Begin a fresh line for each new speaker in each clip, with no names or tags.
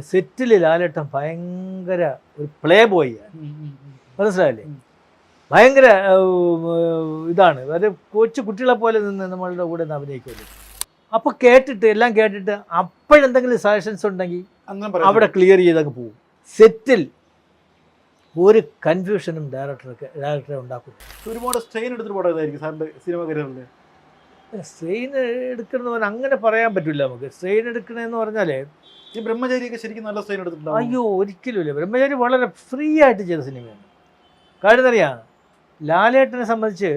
സെറ്റിൽ ലാലേട്ടൻ ഭയങ്കര ഒരു പ്ലേ ബോയാണ്, മനസ്സിലായില്ലേ? ഭയങ്കര ഇതാണ്, അതായത് കൊച്ചു കുട്ടികളെ പോലെ നിന്ന് നമ്മളുടെ കൂടെ നിന്ന് അഭിനയിക്കുമല്ലോ. അപ്പോൾ കേട്ടിട്ട് എല്ലാം കേട്ടിട്ട് അപ്പോഴെന്തെങ്കിലും സജഷൻസ് ഉണ്ടെങ്കിൽ അവിടെ ക്ലിയർ ചെയ്തങ്ങ് പോകും. സെറ്റിൽ ഒരു കൺഫ്യൂഷനും ഡയറക്ടറെ ഉണ്ടാക്കും.
ഒരുപാട് സ്ട്രെയിൻ എടുത്തിട്ട് പോടാതായിരിക്കും സാറിൻ്റെ സിനിമ കരിയറിൽ.
സ്ട്രെയിൻ എടുക്കണമെന്ന് അങ്ങനെ പറയാൻ പറ്റില്ല നമുക്ക്. സ്ട്രെയിൻ എടുക്കണമെന്ന് പറഞ്ഞാൽ
ഈ ബ്രഹ്മചാരിയൊക്കെ ശരിക്കും നല്ല സ്ട്രെയിൻ എടുത്തിട്ടുണ്ടോ?
അയ്യോ, ഒരിക്കലും ഇല്ല. ബ്രഹ്മചാരി വളരെ ഫ്രീ ആയിട്ട് ചെയ്ത സിനിമയാണ്. കാര്യം അറിയാം, ലാലേട്ടനെ സംബന്ധിച്ച്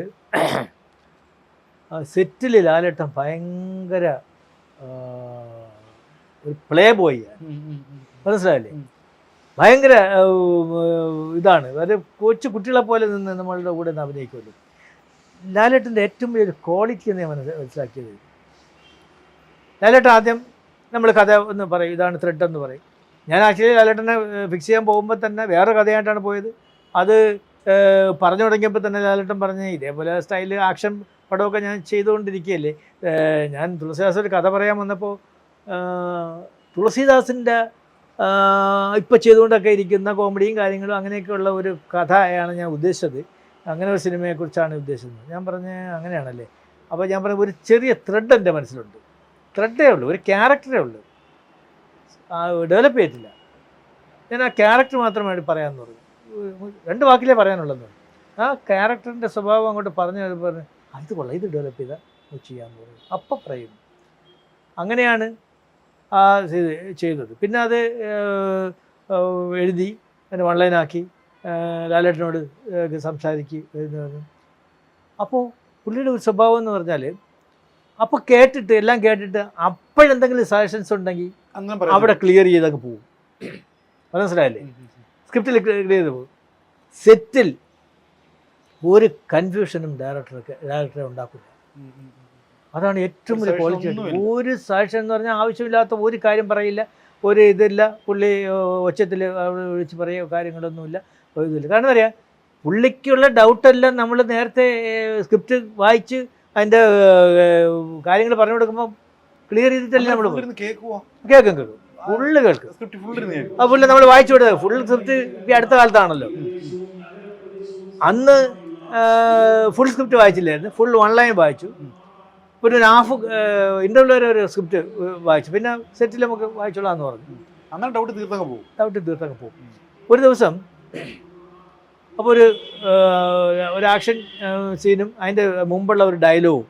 സെറ്റിൽ ലാലേട്ടൻ ഭയങ്കര ഒരു പ്ലേ ബോയാണ്, മനസ്സിലായില്ലേ? ഭയങ്കര ഇതാണ്, അതായത് കൊച്ചു കുട്ടികളെ പോലെ നിന്ന് നമ്മളുടെ കൂടെ നിന്ന് അഭിനയിക്കുമല്ലോ. ലാലേട്ടൻ്റെ ഏറ്റവും വലിയൊരു ക്വാളിറ്റി എന്ന് ഞാൻ മനസ്സിലാക്കിയത്, ലാലേട്ടൻ ആദ്യം നമ്മൾ കഥ ഒന്ന് പറയും, ഇതാണ് ത്രെഡ് എന്ന് പറയും. ഞാൻ ആക്ച്വലി ലാലേട്ടനെ ഫിക്സ് ചെയ്യാൻ പോകുമ്പോൾ തന്നെ വേറെ കഥയായിട്ടാണ് പോയത്. അത് പറഞ്ഞു തുടങ്ങിയപ്പോൾ തന്നെ ലാലേട്ടൻ പറഞ്ഞ് ഇതേപോലെ സ്റ്റൈല് ആക്ഷൻ പടമൊക്കെ ഞാൻ ചെയ്തുകൊണ്ടിരിക്കുകയല്ലേ. ഞാൻ തുളസിദാസ് ഒരു കഥ പറയാൻ വന്നപ്പോൾ തുളസിദാസിൻ്റെ ഇപ്പോൾ ചെയ്തുകൊണ്ടൊക്കെ ഇരിക്കുന്ന കോമഡിയും കാര്യങ്ങളും അങ്ങനെയൊക്കെയുള്ള ഒരു കഥയാണ് ഞാൻ ഉദ്ദേശിച്ചത്. അങ്ങനെ ഒരു സിനിമയെക്കുറിച്ചാണ് ഉദ്ദേശിച്ചത്. ഞാൻ പറഞ്ഞ് അങ്ങനെയാണല്ലേ. അപ്പോൾ ഞാൻ പറഞ്ഞ ഒരു ചെറിയ ത്രെഡ് എൻ്റെ മനസ്സിലുണ്ട്, ത്രെഡേ ഉള്ളൂ, ഒരു ക്യാരക്ടറേ ഉള്ളൂ, ഡെവലപ്പ് ചെയ്തിട്ടില്ല. ഞാൻ ആ ക്യാരക്ടർ മാത്രമായിട്ട് പറയാമെന്ന് പറഞ്ഞു. 2 വാക്കിലേ പറയാനുള്ളതെന്ന് പറഞ്ഞു. ആ ക്യാരക്ടറിൻ്റെ സ്വഭാവം അങ്ങോട്ട് പറഞ്ഞു പറഞ്ഞ് ഇത് കൊള്ളാം, ഇത് ഡെവലപ്പ് ചെയ്താൽ ചെയ്യാമെന്ന് പറഞ്ഞു. അപ്പം പറയും. അങ്ങനെയാണ് ആ ചെയ്തത്. പിന്നെ അത് എഴുതി അതിന് ഓൺലൈനാക്കി ലാലേട്ടനോട് സംസാരിക്കുക. അപ്പോൾ പുള്ളിയുടെ ഒരു സ്വഭാവം എന്ന് പറഞ്ഞാൽ അപ്പോൾ കേട്ടിട്ട് എല്ലാം കേട്ടിട്ട് അപ്പോഴെന്തെങ്കിലും സജഷൻസ് ഉണ്ടെങ്കിൽ അവിടെ ക്ലിയർ ചെയ്തങ്ങ് പോകും, മനസ്സിലായില്ലേ? സ്ക്രിപ്റ്റിൽ ക്ലിയർ ചെയ്ത് പോകും. സെറ്റിൽ ഒരു കൺഫ്യൂഷനും ഡയറക്ടറെ ഉണ്ടാക്കില്ല. അതാണ് ഏറ്റവും വലിയ ക്വാളിറ്റി. ഒരു സജഷൻ എന്ന് പറഞ്ഞാൽ ആവശ്യമില്ലാത്ത ഒരു കാര്യം പറയില്ല, ഒരു ഇതില്ല. പുള്ളി ഒച്ചത്തിൽ വിളിച്ച് പറയുകയോ കാര്യങ്ങളൊന്നുമില്ല, ഇതില്ല. കാരണം അറിയാം, പുള്ളിക്കുള്ള ഡൗട്ടെല്ലാം നമ്മൾ നേരത്തെ സ്ക്രിപ്റ്റ് വായിച്ച് അതിൻ്റെ കാര്യങ്ങൾ പറഞ്ഞു കൊടുക്കുമ്പോൾ ക്ലിയർ ചെയ്തിട്ടല്ലേ നമ്മൾ കേൾക്കും. ഫുള്ള് കേൾക്കും. ആ പുള്ളി നമ്മൾ വായിച്ചു കൊടുത്തത് ഫുൾ സ്ക്രിപ്റ്റ് ഈ അടുത്ത കാലത്താണല്ലോ. അന്ന് ഫുൾ സ്ക്രിപ്റ്റ് വായിച്ചില്ലായിരുന്നു, ഫുൾ ഓൺലൈൻ വായിച്ചു. പിന്നെ ഒരു ഹാഫ് ഇൻ്റർവ്യൂ വരെ ഒരു സ്ക്രിപ്റ്റ് വായിച്ചു. പിന്നെ സെറ്റിൽ നമുക്ക് വായിച്ചോളാന്ന് പറഞ്ഞു.
അങ്ങനെ ഡൗട്ട് തീർത്തങ്ങ് പോകും.
ഒരു ദിവസം അപ്പോൾ ഒരു ആക്ഷൻ സീനും അതിൻ്റെ മുമ്പുള്ള ഒരു ഡയലോഗും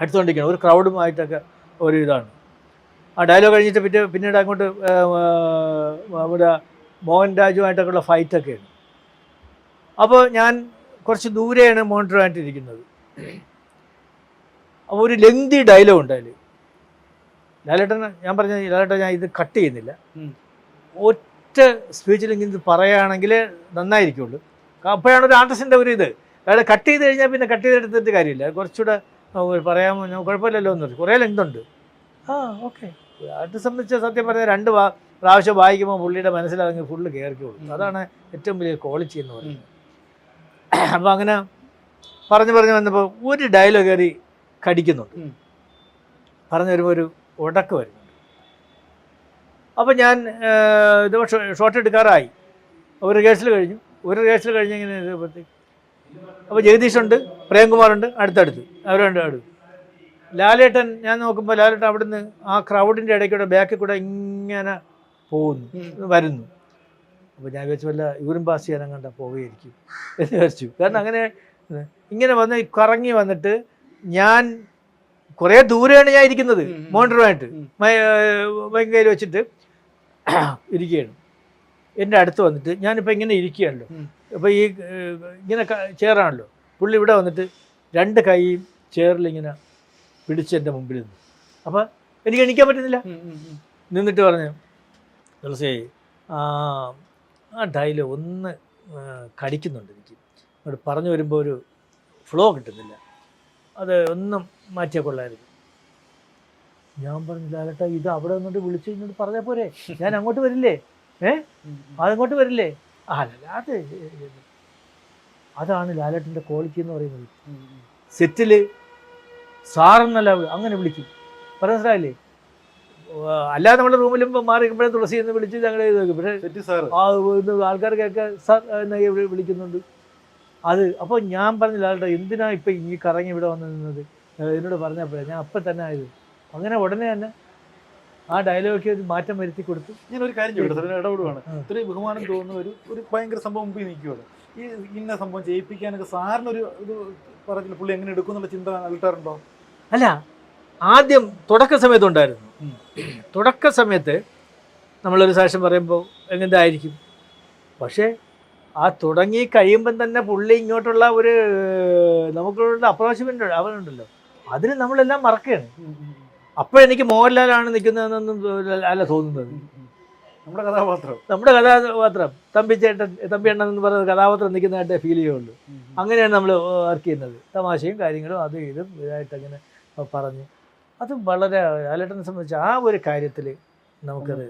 എടുത്തുകൊണ്ടിരിക്കണം, ഒരു ക്രൗഡുമായിട്ടൊക്കെ ഒരു ഇതാണ്. ആ ഡയലോഗ് കഴിഞ്ഞിട്ട് പിന്നീട് അങ്ങോട്ട് ഇവിടെ മോഹൻ രാജുമായിട്ടൊക്കെ ഉള്ള ഫൈറ്റൊക്കെയാണ്. അപ്പോൾ ഞാൻ കുറച്ച് ദൂരെയാണ് മോണിറ്ററായിട്ടിരിക്കുന്നത്. അപ്പോൾ ഒരു ലെങ്തി ഡയലോഗ് ഉണ്ട് അതിൽ. ലാലേട്ടൻ ഞാൻ പറഞ്ഞ ലാലേട്ടൻ ഞാൻ ഇത് കട്ട് ചെയ്യുന്നില്ല, ഒറ്റ സ്പീച്ചിൽ ഇത് പറയുകയാണെങ്കിൽ നന്നായിരിക്കുള്ളൂ. അപ്പോഴാണ് ഒരു ആർട്ടിസ്റ്റിൻ്റെ ഒരു ഇത്. അയാൾ കട്ട് ചെയ്ത് കഴിഞ്ഞാൽ പിന്നെ കട്ട് ചെയ്തെടുത്തിട്ട് കാര്യമില്ല, കുറച്ചുകൂടെ പറയാമോ, കുഴപ്പമില്ലല്ലോ എന്ന് പറഞ്ഞു. കുറേ ലെങ്ത് ഉണ്ട്. ഓക്കെ. ആർട്ടിസ്റ്റ് സംബന്ധിച്ച് സത്യം പറഞ്ഞാൽ 2 പ്രാവശ്യം വായിക്കുമ്പോൾ പുള്ളിയുടെ മനസ്സിലാണെങ്കിൽ ഫുള്ള് കയറിക്കോളും. അതാണ് ഏറ്റവും വലിയ ക്വാളിറ്റി എന്ന് പറയുന്നത്. അപ്പോൾ അങ്ങനെ പറഞ്ഞു വന്നപ്പോൾ ഒരു ഡയലോഗ് കയറി കടിക്കുന്നുണ്ട്, പറഞ്ഞു വരുമ്പോൾ ഒരു ഉടക്ക് വരുന്നുണ്ട്. അപ്പോൾ ഞാൻ ഇത് ഷോട്ട് എടുക്കാറായി. ഒരു റിഹേഴ്സൽ കഴിഞ്ഞ് ഇങ്ങനെ ഇരുന്നപ്പോഴത്തേക്ക് അപ്പോൾ ജഗദീഷുണ്ട്, പ്രേംകുമാറുണ്ട് അടുത്തടുത്ത്, അവരുണ്ട് അടുത്ത്. ലാലേട്ടൻ ഞാൻ നോക്കുമ്പോൾ ലാലേട്ടൻ അവിടുന്ന് ആ ക്രൗഡിൻ്റെ ഇടയ്ക്കൂടെ ബാക്കിൽ കൂടെ ഇങ്ങനെ വരുന്നു. അപ്പോൾ ഞാൻ വിചാരിച്ചു വല്ല യൂറിൻ പാസ് ചെയ്യാൻ കണ്ട പോവുകയായിരിക്കും എന്ന് വിചാരിച്ചു. കാരണം അങ്ങനെ ഇങ്ങനെ വന്ന് കറങ്ങി വന്നിട്ട് ഞാൻ കുറേ ദൂരെയാണ് ഞാൻ ഇരിക്കുന്നത്, മോണിറ്ററുമായിട്ട് കയ്യിൽ വെച്ചിട്ട് ഇരിക്കുകയാണ്. എൻ്റെ അടുത്ത് വന്നിട്ട് ഞാനിപ്പോൾ ഇങ്ങനെ ഇരിക്കുകയാണല്ലോ, അപ്പോൾ ഈ ഇങ്ങനെ ചെയറാണല്ലോ, പുള്ളി ഇവിടെ വന്നിട്ട് 2 കൈയും ചെയറിലിങ്ങനെ പിടിച്ച് എൻ്റെ മുമ്പിൽ നിന്ന്. അപ്പോൾ എനിക്ക് എണീക്കാൻ പറ്റുന്നില്ല. നിന്നിട്ട് പറഞ്ഞു, തുളസി ആ ഡയലോഗ് ഒന്ന് കടിക്കുന്നുണ്ട്, എനിക്ക് അങ്ങോട്ട് പറഞ്ഞു വരുമ്പോൾ ഒരു ഫ്ലോ കിട്ടുന്നില്ല, അത് ഒന്നും മാറ്റിയാൽ കൊള്ളായിരുന്നു. ഞാൻ പറഞ്ഞു, ലാലേട്ടാ ഇത് അവിടെ വന്നിട്ട് വിളിച്ച് ഇങ്ങോട്ട് പറഞ്ഞാൽ പോരെ, ഞാൻ അങ്ങോട്ട് വരില്ലേ? അതങ്ങോട്ട് വരില്ലേ? അതാണ് ലാലേട്ടൻ്റെ ക്വാളിറ്റി എന്ന് പറയുന്നത്. സെറ്റിൽ സാറെന്നല്ല അങ്ങനെ വിളിക്കും, മനസ്സിലായില്ലേ? അല്ലാതെ നമ്മുടെ റൂമിലും മാറി നിൽക്കുമ്പോഴേ തുളസി എന്ന് വിളിച്ച് ഞങ്ങൾ ഇത് നോക്കും. പക്ഷേ
സെറ്റി സാർ
ആൾക്കാർക്കൊക്കെ സാർ എന്നായി വിളിക്കുന്നുണ്ട്. അത് അപ്പോൾ ഞാൻ പറഞ്ഞില്ല ആളുടെ എന്തിനാ ഇപ്പം ഈ കറങ്ങി ഇവിടെ വന്ന് നിന്നത് എന്നോട് പറഞ്ഞപ്പോഴേ ഞാൻ അപ്പം തന്നെ ആയത്. അങ്ങനെ ഉടനെ തന്നെ ആ ഡയലോഗൊക്കെ ഒരു മാറ്റം വരുത്തി കൊടുത്തു.
ഞാൻ ഒരു കാര്യം ചോദിക്കട്ടെ സാർ, ഇടപെടുവാണ്. ഇത്രയും ബഹുമാനം തോന്നുന്ന ഒരു ഭയങ്കര സംഭവം മുമ്പിൽ നിൽക്കുകയാണ്. ഈ ഇന്ന സംഭവം ചെയ്യിപ്പിക്കാനൊക്കെ സാറിനൊരു ഇത് പറഞ്ഞില്ല, പുള്ളി എങ്ങനെ എടുക്കും എന്നുള്ള ചിന്ത അലട്ടാറുണ്ടോ?
അല്ല, ആദ്യം തുടക്ക സമയത്തുണ്ടായിരുന്നു. തുടക്ക സമയത്ത് നമ്മളൊരു സാക്ഷ്യം പറയുമ്പോൾ എങ്ങനെയായിരിക്കും. പക്ഷേ ആ തുടങ്ങി കഴിയുമ്പം തന്നെ പുള്ളി ഇങ്ങോട്ടുള്ള ഒരു നമുക്കുള്ള അപ്രോച്ച്മെൻ്റ് അവനുണ്ടല്ലോ, അതിന് നമ്മളെല്ലാം മറക്കുകയാണ്. അപ്പോഴെനിക്ക് മോഹൻലാലാണ് നിൽക്കുന്നതെന്നൊന്നും അല്ല തോന്നുന്നത്.
നമ്മുടെ കഥാപാത്രം
തമ്പി അണ്ണൻ എന്ന് പറയുന്ന കഥാപാത്രം നിൽക്കുന്നതായിട്ട് ഫീൽ ചെയ്യുള്ളൂ. അങ്ങനെയാണ് നമ്മൾ വർക്ക് ചെയ്യുന്നത്. തമാശയും കാര്യങ്ങളും അതും ഇതും ഇതായിട്ട് അങ്ങനെ പറഞ്ഞ് അത് വളരെ ലാലേട്ടനെ സംബന്ധിച്ച് ആ ഒരു കാര്യത്തിൽ നമുക്കത്